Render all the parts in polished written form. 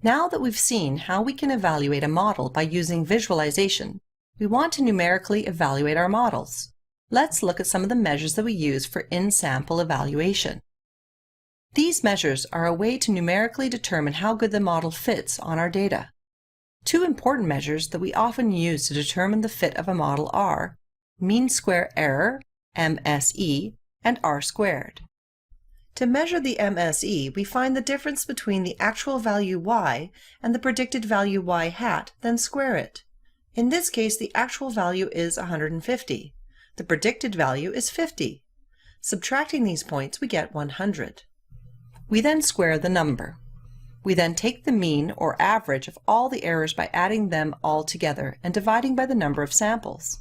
Now that we've seen how we can evaluate a model by using visualization, we want to numerically evaluate our models. Let's look at some of the measures that we use for in-sample evaluation. These measures are a way to numerically determine how good the model fits on our data. Two important measures that we often use to determine the fit of a model are mean square error, MSE, and R-squared. To measure the MSE, we find the difference between the actual value y and the predicted value y hat, then square it. In this case, the actual value is 150. The predicted value is 50. Subtracting these points, we get 100. We then square the number. We then take the mean or average of all the errors by adding them all together and dividing by the number of samples.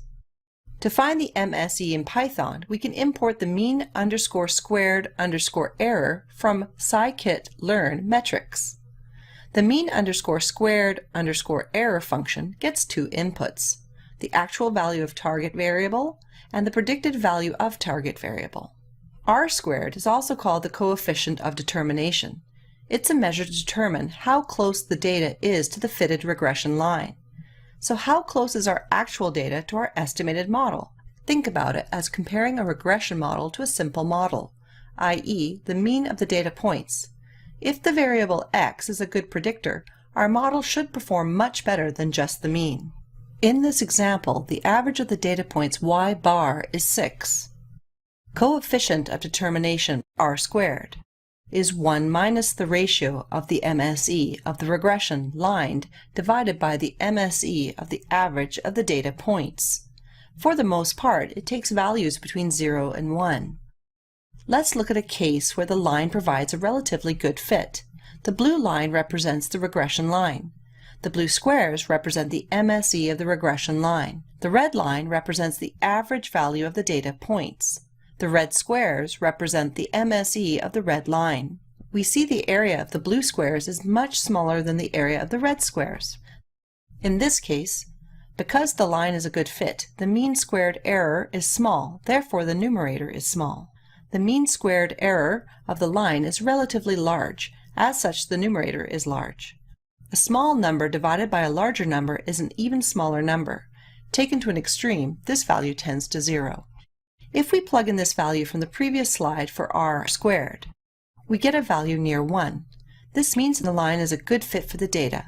To find the MSE in Python, we can import the mean_squared_error from scikit-learn metrics. The mean_squared_error function gets two inputs, the actual value of target variable and the predicted value of target variable. R-squared is also called the coefficient of determination. It's a measure to determine how close the data is to the fitted regression line. So how close is our actual data to our estimated model? Think about it as comparing a regression model to a simple model, i.e. the mean of the data points. If the variable x is a good predictor, our model should perform much better than just the mean. In this example, the average of the data points y bar is 6. Coefficient of determination, R-squared, is 1 minus the ratio of the MSE of the regression lined divided by the MSE of the average of the data points. For the most part, it takes values between 0 and 1. Let's look at a case where the line provides a relatively good fit. The blue line represents the regression line. The blue squares represent the MSE of the regression line. The red line represents the average value of the data points. The red squares represent the MSE of the red line. We see the area of the blue squares is much smaller than the area of the red squares. In this case, because the line is a good fit, the mean squared error is small, therefore the numerator is small. The mean squared error of the line is relatively large, as such the numerator is large. A small number divided by a larger number is an even smaller number. Taken to an extreme, this value tends to 0. If we plug in this value from the previous slide for R-squared, we get a value near 1. This means the line is a good fit for the data.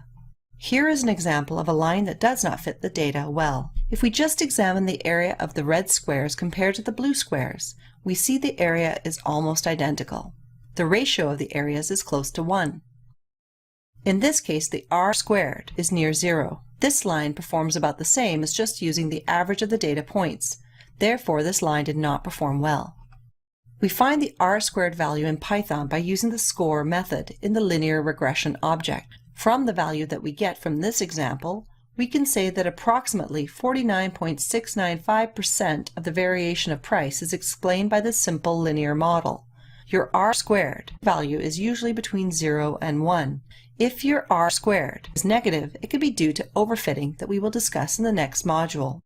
Here is an example of a line that does not fit the data well. If we just examine the area of the red squares compared to the blue squares, we see the area is almost identical. The ratio of the areas is close to 1. In this case, the R-squared is near 0. This line performs about the same as just using the average of the data points. Therefore, this line did not perform well. We find the R-squared value in Python by using the score method in the linear regression object. From the value that we get from this example, we can say that approximately 49.695% of the variation of price is explained by the simple linear model. Your R-squared value is usually between 0 and 1. If your R-squared is negative, it could be due to overfitting that we will discuss in the next module.